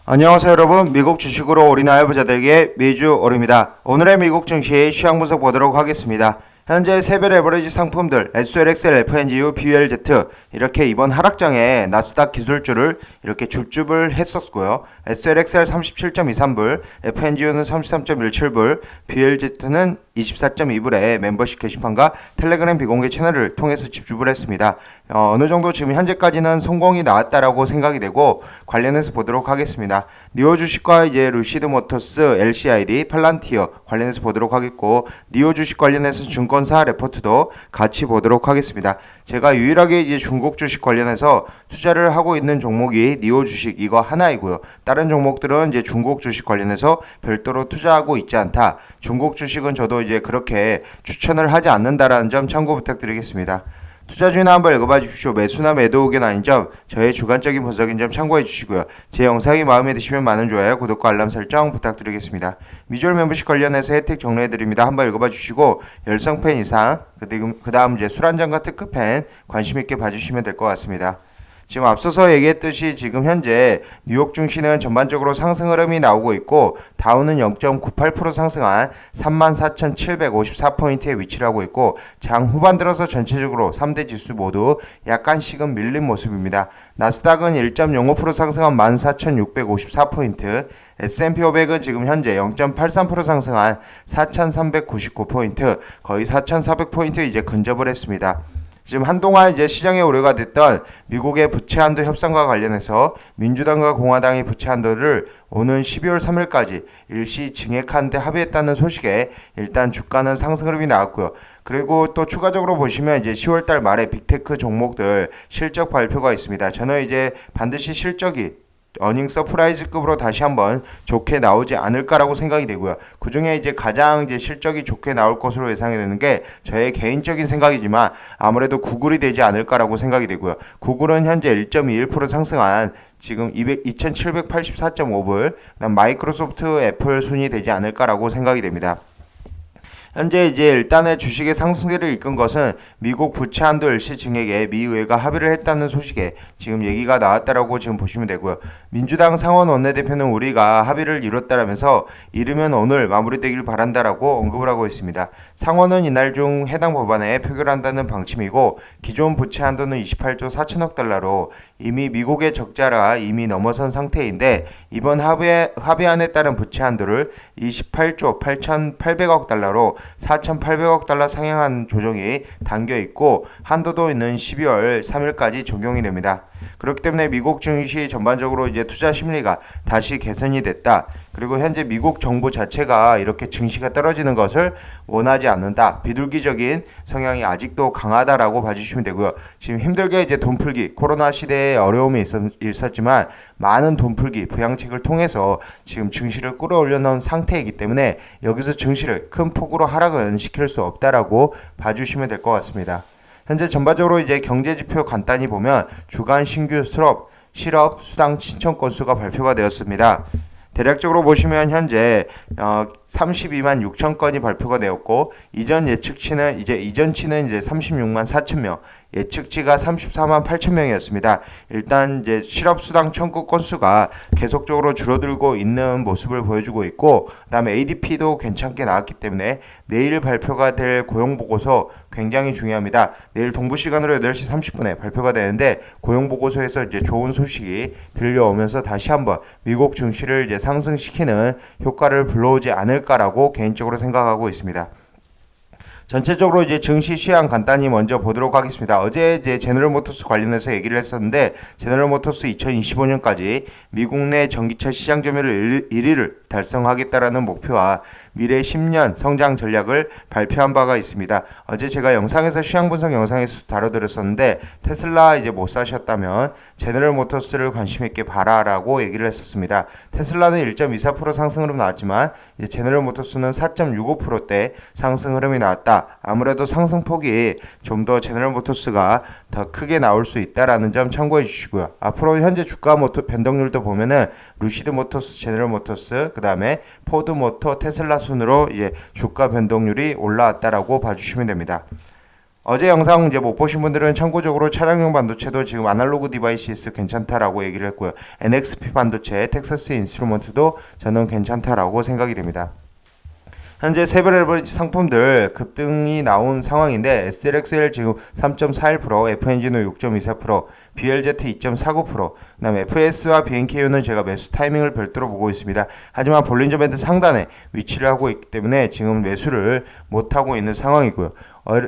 안녕하세요 여러분, 미국 주식으로 올인하여 부자들에게 매주 오릅니다. 오늘의 미국 증시 시황 분석 보도록 하겠습니다. 현재 세배 레버리지 상품들 SLXL, FNGU, BULZ 이렇게 이번 하락장에 나스닥 기술주를 이렇게 줍줍을 했었고요. SLXL 37.23불, FNGU는 33.17불, BULZ는 24.2불에 멤버십 게시판과 텔레그램 비공개 채널을 통해서 집줍을 했습니다. 어느 정도 지금 현재까지는 성공이 나왔다라고 생각이 되고 관련해서 보도록 하겠습니다. 니오 주식과 이제 루시드 모터스, LCID, 팔란티어 관련해서 보도록 하겠고, 니오 주식 관련해서 증권사 레포트도 같이 보도록 하겠습니다. 제가 유일하게 이제 중국 주식 관련해서 투자를 하고 있는 종목이 니오 주식 이거 하나이고요. 다른 종목들은 이제 중국 주식 관련해서 별도로 투자하고 있지 않다. 중국 주식은 저도 이제 그렇게 추천을 하지 않는다라는 점 참고 부탁드리겠습니다. 투자 중이나 한번 읽어봐 주십시오. 매수나 매도 의견 아닌 점, 저의 주관적인 분석인 점 참고해 주시고요. 제 영상이 마음에 드시면 많은 좋아요, 구독과 알람 설정 부탁드리겠습니다. 미주얼 멤버십 관련해서 혜택 정리해 드립니다. 한번 읽어봐 주시고 열성팬 이상, 그 다음 이제 술 한잔과 특급팬 관심 있게 봐주시면 될 것 같습니다. 지금 앞서서 얘기했듯이 지금 현재 뉴욕 증시는 전반적으로 상승 흐름이 나오고 있고, 다우는 0.98% 상승한 34,754포인트에 위치를 하고 있고, 장 후반 들어서 전체적으로 3대 지수 모두 약간씩은 밀린 모습입니다. 나스닥은 1.05% 상승한 14,654포인트, S&P 500은 지금 현재 0.83% 상승한 4,399포인트, 거의 4,400포인트 이제 근접을 했습니다. 지금 한동안 이제 시장에 우려가 됐던 미국의 부채 한도 협상과 관련해서 민주당과 공화당이 부채 한도를 오는 12월 3일까지 일시 증액하는 데 합의했다는 소식에 일단 주가는 상승 흐름이 나왔고요. 그리고 또 추가적으로 보시면 이제 10월달 말에 빅테크 종목들 실적 발표가 있습니다. 저는 이제 반드시 실적이 어닝 서프라이즈급으로 다시 한번 좋게 나오지 않을까라고 생각이 되고요. 그 중에 이제 가장 이제 실적이 좋게 나올 것으로 예상이 되는 게 저의 개인적인 생각이지만 아무래도 구글이 되지 않을까라고 생각이 되고요. 구글은 현재 1.21% 상승한 지금 2,784.5불, 그다음 마이크로소프트, 애플 순이 되지 않을까라고 생각이 됩니다. 현재 이제 일단의 주식의 상승세를 이끈 것은 미국 부채 한도 일시 증액에 미 의회가 합의를 했다는 소식에 지금 얘기가 나왔다라고 지금 보시면 되고요. 민주당 상원 원내대표는 우리가 합의를 이뤘다라면서 이르면 오늘 마무리되길 바란다라고 언급을 하고 있습니다. 상원은 이날 중 해당 법안에 표결한다는 방침이고, 기존 부채 한도는 28조 4천억 달러로 이미 미국의 적자가 이미 넘어선 상태인데, 이번 합의안에 따른 부채 한도를 28조 8,800억 달러로 4,800억 달러 상향한 조정이 담겨 있고, 한도도 있는 12월 3일까지 적용이 됩니다. 그렇기 때문에 미국 증시 전반적으로 이제 투자 심리가 다시 개선이 됐다. 그리고 현재 미국 정부 자체가 이렇게 증시가 떨어지는 것을 원하지 않는다. 비둘기적인 성향이 아직도 강하다라고 봐주시면 되고요. 지금 힘들게 이제 돈풀기, 코로나 시대에 어려움이 있었지만 많은 돈풀기, 부양책을 통해서 지금 증시를 끌어올려 놓은 상태이기 때문에 여기서 증시를 큰 폭으로 하락은 시킬 수 없다라고 봐주시면 될 것 같습니다. 현재 전반적으로 이제 경제지표 간단히 보면 주간 신규 실업 수당 신청 건수가 발표가 되었습니다. 대략적으로 보시면 현재 32만 6천 건이 발표가 되었고, 이전 예측치는 이제 36만 4천 명, 예측치가 34만 8천 명이었습니다. 일단 이제 실업수당 청구 건수가 계속적으로 줄어들고 있는 모습을 보여주고 있고, 그다음에 ADP도 괜찮게 나왔기 때문에 내일 발표가 될 고용보고서 굉장히 중요합니다. 내일 동부 시간으로 8시 30분에 발표가 되는데, 고용보고서에서 이제 좋은 소식이 들려오면서 다시 한번 미국 증시를 이제 상승시키는 효과를 불러오지 않을까라고 개인적으로 생각하고 있습니다. 전체적으로 이제 증시 시황 간단히 먼저 보도록 하겠습니다. 어제 이제 제너럴모터스 관련해서 얘기를 했었는데, 제너럴모터스 2025년까지 미국 내 전기차 시장 점유율 1위를 달성하겠다라는 목표와 미래 10년 성장 전략을 발표한 바가 있습니다. 어제 제가 영상에서 시황 분석 영상에서 다뤄드렸었는데, 테슬라 이제 못 사셨다면 제너럴모터스를 관심 있게 봐라라고 얘기를 했었습니다. 테슬라는 1.24% 상승 흐름 나왔지만 이제 제너럴모터스는 4.65%대 상승 흐름이 나왔다. 아무래도 상승폭이 좀 더 제너럴모터스가 더 크게 나올 수 있다라는 점 참고해 주시고요. 앞으로 현재 주가 변동률도 보면은 루시드 모터스, 제너럴모터스, 그 다음에 포드모터, 테슬라 순으로 이제 주가 변동률이 올라왔다라고 봐주시면 됩니다. 어제 영상 이제 못 보신 분들은 참고적으로 차량용 반도체도 지금 아날로그 디바이시스 괜찮다라고 얘기를 했고요. NXP 반도체, 텍사스 인스트루먼트도 저는 괜찮다라고 생각이 됩니다. 현재 세별 레버리지 상품들 급등이 나온 상황인데 SLXL 지금 3.41%, F엔진오 6.24%, BLZ 2.49%, 그다음 FS와 BNKU는 제가 매수 타이밍을 별도로 보고 있습니다. 하지만 볼린저 밴드 상단에 위치를 하고 있기 때문에 지금 매수를 못하고 있는 상황이고요.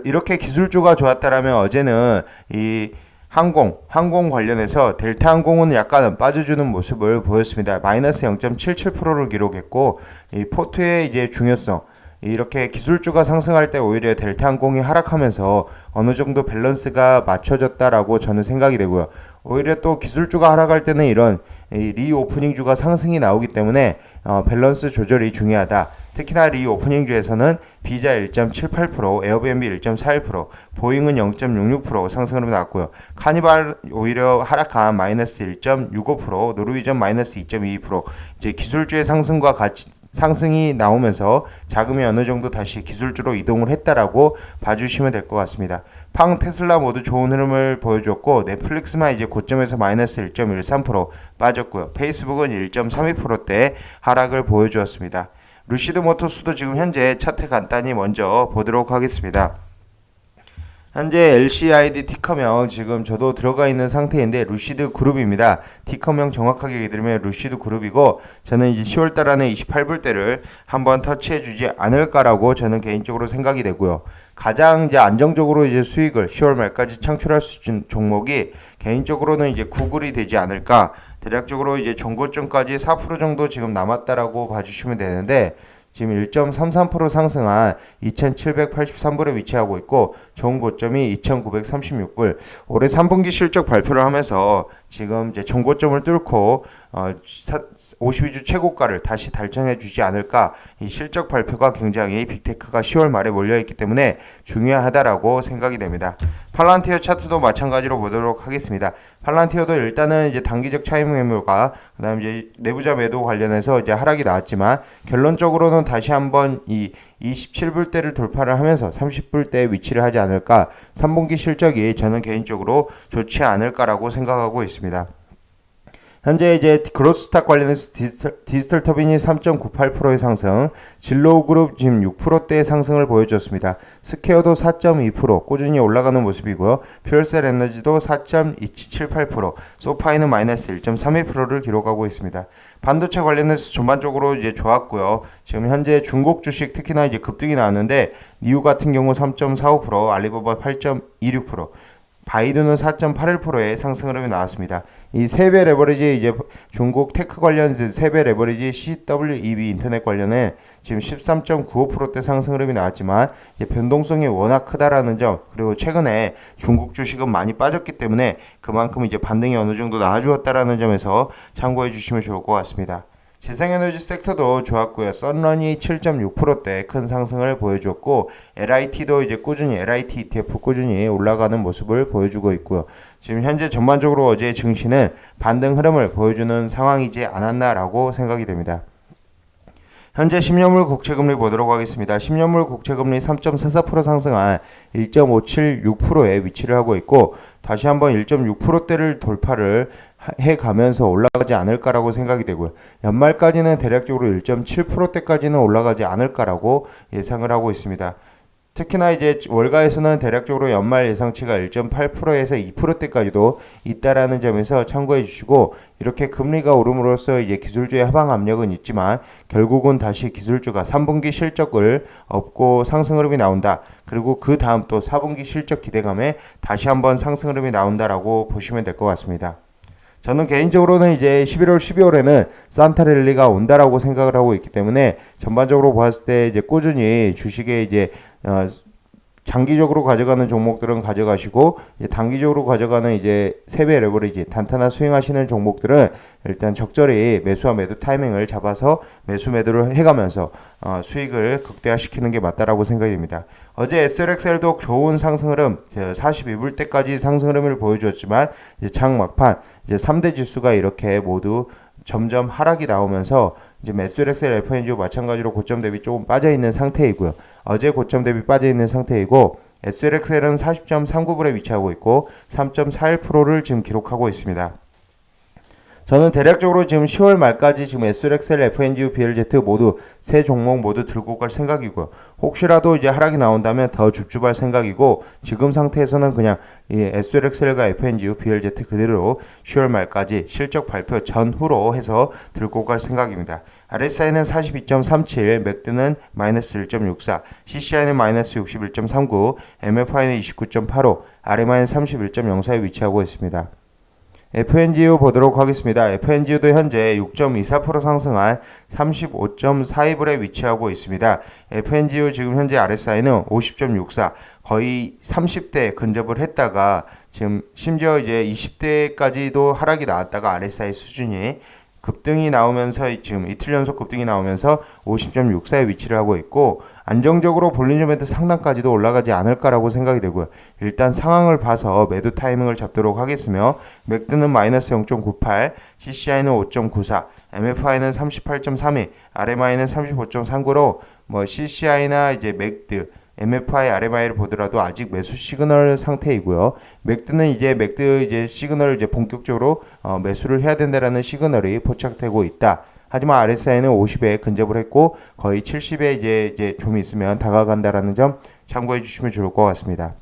이렇게 기술주가 좋았다라면 어제는 이 항공 관련해서 델타항공은 약간 빠져주는 모습을 보였습니다. 마이너스 0.77%를 기록했고, 이 포트의 이제 중요성, 이렇게 기술주가 상승할 때 오히려 델타항공이 하락하면서 어느 정도 밸런스가 맞춰졌다라고 저는 생각이 되고요. 오히려 또 기술주가 하락할 때는 이런 리오프닝주가 상승이 나오기 때문에 밸런스 조절이 중요하다. 특히나 리오프닝주에서는 비자 1.78%, 에어비앤비 1.41%, 보잉은 0.66% 상승으로 나왔고요. 카니발 오히려 하락한 마이너스 1.65%, 노르위전 마이너스 2.22%. 이제 기술주의 상승과 같이 상승이 나오면서 자금이 어느 정도 다시 기술주로 이동을 했다라고 봐주시면 될 것 같습니다. 팡, 테슬라 모두 좋은 흐름을 보여줬고 넷플릭스만 이제 고점에서 마이너스 1.13% 빠졌고요. 페이스북은 1.32%대 하락을 보여주었습니다. 루시드 모터스도 지금 현재 차트 간단히 먼저 보도록 하겠습니다. 현재 LCID 티커명 지금 저도 들어가 있는 상태인데 루시드 그룹입니다. 티커명 정확하게 얘기 드리면 루시드 그룹이고 저는 이제 10월달 안에 28불대를 한번 터치해주지 않을까라고 저는 개인적으로 생각이 되고요. 가장 이제 안정적으로 이제 수익을 10월 말까지 창출할 수 있는 종목이 개인적으로는 이제 구글이 되지 않을까. 대략적으로 이제 전고점까지 4% 정도 지금 남았다라고 봐주시면 되는데 지금 1.33% 상승한 2,783불에 위치하고 있고 좋은 고점이 2,936불. 올해 3분기 실적 발표를 하면서 지금 이제 전고점을 뚫고 52주 최고가를 다시 달성해 주지 않을까. 이 실적 발표가 굉장히 빅테크가 10월 말에 몰려 있기 때문에 중요하다라고 생각이 됩니다. 팔란티어 차트도 마찬가지로 보도록 하겠습니다. 팔란티어도 일단은 이제 단기적 차익 매물과 그다음 이제 내부자 매도 관련해서 이제 하락이 나왔지만 결론적으로는 다시 한번 이 27불대를 돌파를 하면서 30불대에 위치를 하지 않을까. 3분기 실적이 저는 개인적으로 좋지 않을까라고 생각하고 있습니다. 현재 이제 그로스스탁 관련해서 디지털 터빈이 3.98%의 상승, 진로그룹 지금 6%대의 상승을 보여줬습니다. 스퀘어도 4.2% 꾸준히 올라가는 모습이고요. 퓨얼셀 에너지도 4.2778%, 소파이는 마이너스 1.32%를 기록하고 있습니다. 반도체 관련해서 전반적으로 이제 좋았고요. 지금 현재 중국 주식 특히나 이제 급등이 나왔는데 니우 같은 경우 3.45%, 알리바바 8.26%. 바이두는 4.81%의 상승 흐름이 나왔습니다. 이 세배 레버리지 이제 중국 테크 관련 세배 레버리지 CWEB 인터넷 관련해 지금 13.95%대 상승 흐름이 나왔지만 이제 변동성이 워낙 크다라는 점 그리고 최근에 중국 주식은 많이 빠졌기 때문에 그만큼 이제 반등이 어느 정도 나아주었다라는 점에서 참고해 주시면 좋을 것 같습니다. 재생에너지 섹터도 좋았고요. 썬런이 7.6%대 큰 상승을 보여주었고 LIT도 이제 꾸준히 LIT ETF 꾸준히 올라가는 모습을 보여주고 있고요. 지금 현재 전반적으로 어제 증시는 반등 흐름을 보여주는 상황이지 않았나라고 생각이 됩니다. 현재 10년물 국채금리 보도록 하겠습니다. 10년물 국채금리 3.44% 상승한 1.576%에 위치를 하고 있고 다시 한번 1.6%대를 돌파를 해가면서 올라가지 않을까라고 생각이 되고요. 연말까지는 대략적으로 1.7%대까지는 올라가지 않을까라고 예상을 하고 있습니다. 특히나 이제 월가에서는 대략적으로 연말 예상치가 1.8%에서 2%대까지도 있다라는 점에서 참고해 주시고 이렇게 금리가 오름으로써 이제 기술주의 하방 압력은 있지만 결국은 다시 기술주가 3분기 실적을 업고 상승 흐름이 나온다. 그리고 그 다음 또 4분기 실적 기대감에 다시 한번 상승 흐름이 나온다라고 보시면 될 것 같습니다. 저는 개인적으로는 이제 11월, 12월에는 산타랠리가 온다라고 생각을 하고 있기 때문에 전반적으로 봤을 때 이제 꾸준히 주식에 이제 장기적으로 가져가는 종목들은 가져가시고 이제 단기적으로 가져가는 이제 세배 레버리지 단타나 스윙하시는 종목들은 일단 적절히 매수와 매도 타이밍을 잡아서 매수 매도를 해가면서 수익을 극대화시키는 게 맞다라고 생각이 됩니다. 어제 SLXL도 좋은 상승 흐름 42불대까지 상승 흐름을 보여주었지만 이제 장 막판 이제 3대 지수가 이렇게 모두 점점 하락이 나오면서 이제 SLXL FNG도 마찬가지로 고점 대비 조금 빠져 있는 상태이고요. 어제 고점 대비 빠져 있는 상태이고 SLXL은 40.39불에 위치하고 있고 3.41%를 지금 기록하고 있습니다. 저는 대략적으로 지금 10월 말까지 지금 SLXL, FNGU, BLZ 모두 세 종목 모두 들고 갈 생각이고요. 혹시라도 이제 하락이 나온다면 더 줍줍할 생각이고, 지금 상태에서는 그냥 이 SLXL과 FNGU, BLZ 그대로 10월 말까지 실적 발표 전후로 해서 들고 갈 생각입니다. RSI는 42.37, 맥드는 마이너스 1.64, CCI는 마이너스 61.39, MFI는 29.85, RMI는 31.04에 위치하고 있습니다. FNGU 보도록 하겠습니다. FNGU도 현재 6.24% 상승한 35.42불에 위치하고 있습니다. FNGU 지금 현재 RSI는 50.64, 거의 30대 근접을 했다가 지금 심지어 이제 20대까지도 하락이 나왔다가 RSI 수준이 급등이 나오면서 지금 이틀 연속 급등이 나오면서 50.64에 위치를 하고 있고, 안정적으로 볼린저 밴드 상단까지도 올라가지 않을까라고 생각이 되고요. 일단 상황을 봐서 매도 타이밍을 잡도록 하겠으며, 맥드는 마이너스 0.98, CCI는 5.94, MFI는 38.32, RMI는 35.39로 CCI나 이제 맥드, MFI, RMI를 보더라도 아직 매수 시그널 상태이고요. 맥드는 이제 시그널을 이제 본격적으로 매수를 해야 된다라는 시그널이 포착되고 있다. 하지만 RSI는 50에 근접을 했고 거의 70에 이제 좀 있으면 다가간다라는 점 참고해 주시면 좋을 것 같습니다.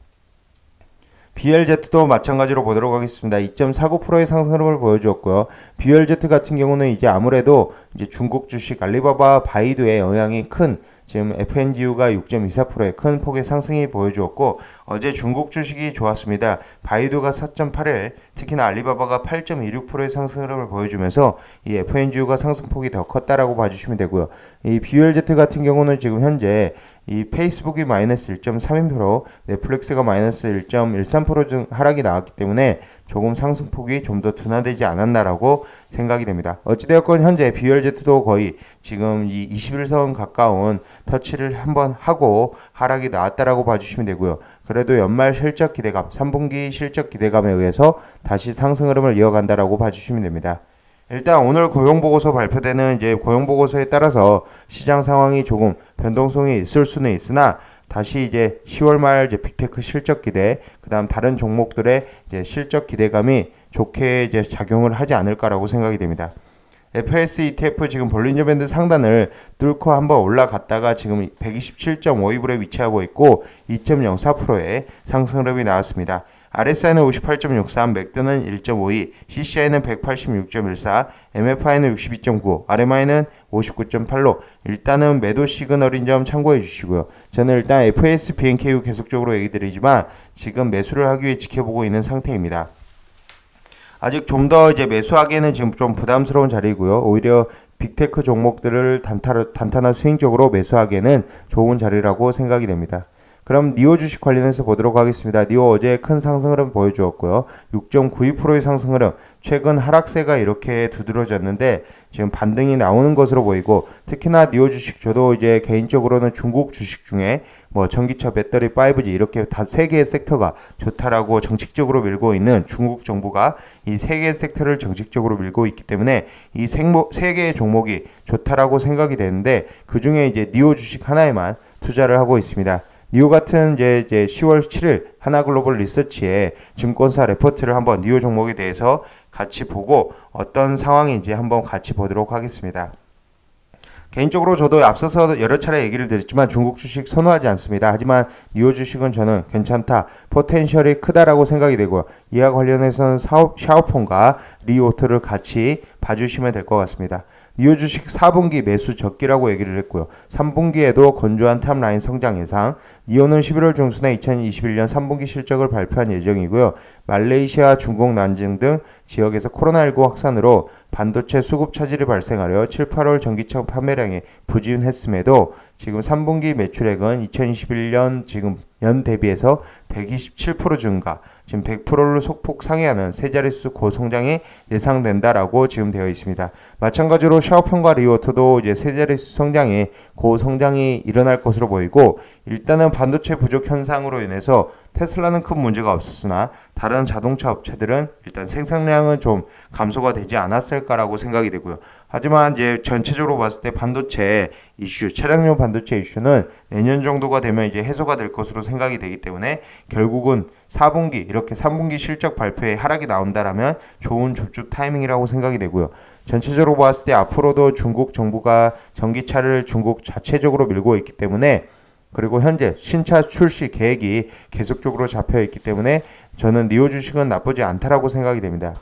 BLZ도 마찬가지로 보도록 하겠습니다. 2.49%의 상승 흐름을 보여주었고요. BLZ 같은 경우는 이제 아무래도 이제 중국 주식 알리바바 바이두의 영향이 큰 지금 FNGU가 6.24%의 큰 폭의 상승이 보여주었고, 어제 중국 주식이 좋았습니다. 바이두가 4.81, 특히나 알리바바가 8.26%의 상승 흐름을 보여주면서 이 FNGU가 상승폭이 더 컸다라고 봐주시면 되고요. 이 BLZ 같은 경우는 지금 현재 이 페이스북이 마이너스 1.32%, 넷플릭스가 마이너스 1.13% 하락이 나왔기 때문에 조금 상승폭이 좀 더 둔화되지 않았나라고 생각이 됩니다. 어찌되었건 현재 BLZ도 거의 지금 이 21선 가까운 터치를 한번 하고 하락이 나왔다라고 봐주시면 되고요. 그래도 연말 실적 기대감, 3분기 실적 기대감에 의해서 다시 상승 흐름을 이어간다라고 봐주시면 됩니다. 일단 오늘 고용보고서 발표되는 이제 고용보고서에 따라서 시장 상황이 조금 변동성이 있을 수는 있으나, 다시 이제 10월 말 이제 빅테크 실적 기대, 그다음 다른 종목들의 이제 실적 기대감이 좋게 이제 작용을 하지 않을까라고 생각이 됩니다. FS ETF 지금 볼린저 밴드 상단을 뚫고 한번 올라갔다가 지금 127.52불에 위치하고 있고 2.04%의 상승 흐름이 나왔습니다. RSI는 58.63, 맥드는 1.52, CCI는 186.14, MFI는 62.95, RMI는 59.8로 일단은 매도 시그널인 점 참고해 주시고요. 저는 일단 FS, BNKU 계속적으로 얘기 드리지만 지금 매수를 하기 위해 지켜보고 있는 상태입니다. 아직 좀 더 이제 매수하기에는 지금 좀 부담스러운 자리고요. 오히려 빅테크 종목들을 단타나 스윙적으로 매수하기에는 좋은 자리라고 생각이 됩니다. 그럼 니오 주식 관련해서 보도록 하겠습니다. 니오 어제 큰 상승 흐름 보여주었고요. 6.92%의 상승 흐름, 최근 하락세가 이렇게 두드러졌는데 지금 반등이 나오는 것으로 보이고, 특히나 니오 주식 저도 이제 개인적으로는 중국 주식 중에 전기차, 배터리, 5G 이렇게 다 세 개의 섹터가 좋다라고 정책적으로 밀고 있는 중국 정부가 이 세 개의 섹터를 정책적으로 밀고 있기 때문에 이 세 개의 종목이 좋다라고 생각이 되는데, 그 중에 이제 니오 주식 하나에만 투자를 하고 있습니다. 니오 같은 이제 10월 7일 하나글로벌 리서치에 증권사 레포트를 한번 니오 종목에 대해서 같이 보고 어떤 상황인지 한번 같이 보도록 하겠습니다. 개인적으로 저도 앞서서 여러 차례 얘기를 드렸지만 중국 주식 선호하지 않습니다. 하지만 니오 주식은 저는 괜찮다, 포텐셜이 크다라고 생각이 되고요. 이와 관련해서는 샤오폰과 리오토를 같이 봐주시면 될 것 같습니다. 니오 주식 4분기 매수 적기라고 얘기를 했고요. 3분기에도 건조한 탑라인 성장 예상. 니오는 11월 중순에 2021년 3분기 실적을 발표한 예정이고요. 말레이시아, 중국, 난징 등 지역에서 코로나19 확산으로 반도체 수급 차질이 발생하여 7, 8월 전기차 판매량이 부진했음에도 지금 3분기 매출액은 2021년 지금 연 대비해서 127% 증가, 지금 100%를 소폭 상회하는 세 자릿수 고성장이 예상된다라고 지금 되어 있습니다. 마찬가지로 샤오펑과 리오토도 이제 세 자릿수 성장이 고성장이 일어날 것으로 보이고, 일단은 반도체 부족 현상으로 인해서 테슬라는 큰 문제가 없었으나 다른 자동차 업체들은 일단 생산량은 좀 감소가 되지 않았을까라고 생각이 되고요. 하지만 이제 전체적으로 봤을 때 반도체 이슈, 차량용 반도체 이슈는 내년 정도가 되면 이제 해소가 될 것으로 생각이 되기 때문에 결국은 4분기 이렇게 3분기 실적 발표에 하락이 나온다라면 좋은 줍줍 타이밍이라고 생각이 되고요. 전체적으로 봤을 때 앞으로도 중국 정부가 전기차를 중국 자체적으로 밀고 있기 때문에 그리고 현재 신차 출시 계획이 계속적으로 잡혀 있기 때문에 저는 니오 주식은 나쁘지 않다라고 생각이 됩니다.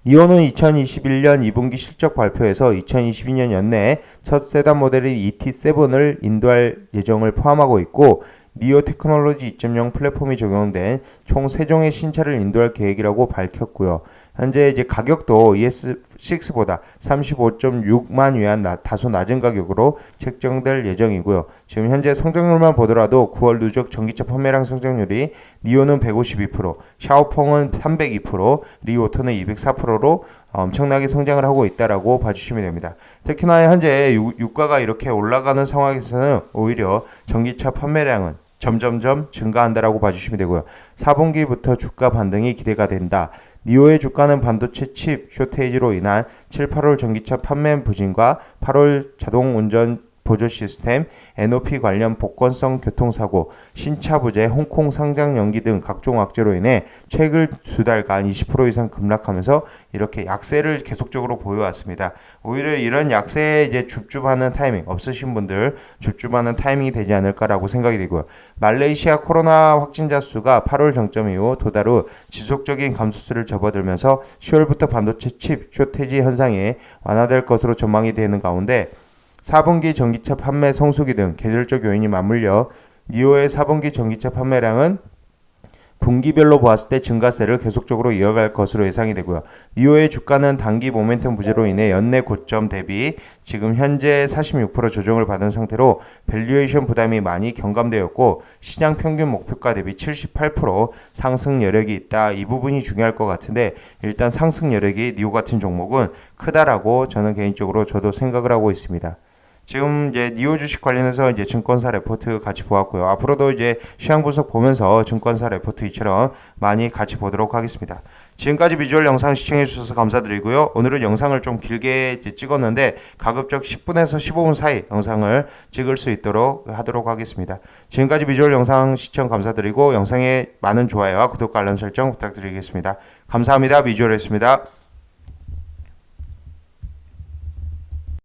니오는 2021년 2분기 실적 발표에서 2022년 연내에 첫 세단 모델인 ET7을 인도할 예정을 포함하고 있고 니오 테크놀로지 2.0 플랫폼이 적용된 총 3종의 신차를 인도할 계획이라고 밝혔고요. 현재 이제 가격도 ES6보다 35.6만 위안 다소 낮은 가격으로 책정될 예정이고요. 지금 현재 성장률만 보더라도 9월 누적 전기차 판매량 성장률이 니오는 152%, 샤오펑은 302%, 리오토는 204%로 엄청나게 성장을 하고 있다라고 봐주시면 됩니다. 특히나 현재 유가가 이렇게 올라가는 상황에서는 오히려 전기차 판매량은 점점점 증가한다라고 봐주시면 되고요. 4분기부터 주가 반등이 기대가 된다. 니오의 주가는 반도체 칩 쇼테이지로 인한 7, 8월 전기차 판매 부진과 8월 자동 운전 보조 시스템, NOP 관련 복권성 교통사고, 신차 부재, 홍콩 상장 연기 등 각종 악재로 인해 최근 두 달간 20% 이상 급락하면서 이렇게 약세를 계속적으로 보여왔습니다. 오히려 이런 약세에 이제 줍줍하는 타이밍, 없으신 분들 줍줍하는 타이밍이 되지 않을까라고 생각이 되고요. 말레이시아 코로나 확진자 수가 8월 정점 이후 도달 후 지속적인 감소세를 접어들면서 10월부터 반도체 칩 쇼테지 현상이 완화될 것으로 전망이 되는 가운데 4분기 전기차 판매 성수기 등 계절적 요인이 맞물려 니오의 4분기 전기차 판매량은 분기별로 보았을 때 증가세를 계속적으로 이어갈 것으로 예상이 되고요. 니오의 주가는 단기 모멘텀 부재로 인해 연내 고점 대비 지금 현재 46% 조정을 받은 상태로 밸류에이션 부담이 많이 경감되었고 시장 평균 목표가 대비 78% 상승 여력이 있다. 이 부분이 중요할 것 같은데 일단 상승 여력이 니오 같은 종목은 크다라고 저는 개인적으로 저도 생각을 하고 있습니다. 지금 이제 니오 주식 관련해서 이제 증권사 레포트 같이 보았고요. 앞으로도 이제 시황 분석 보면서 증권사 레포트 이처럼 많이 같이 보도록 하겠습니다. 지금까지 비주얼 영상 시청해 주셔서 감사드리고요. 오늘은 영상을 좀 길게 이제 찍었는데 가급적 10분에서 15분 사이 영상을 찍을 수 있도록 하도록 하겠습니다. 지금까지 비주얼 영상 시청 감사드리고 영상에 많은 좋아요와 구독과 알람 설정 부탁드리겠습니다. 감사합니다. 비주얼이었습니다.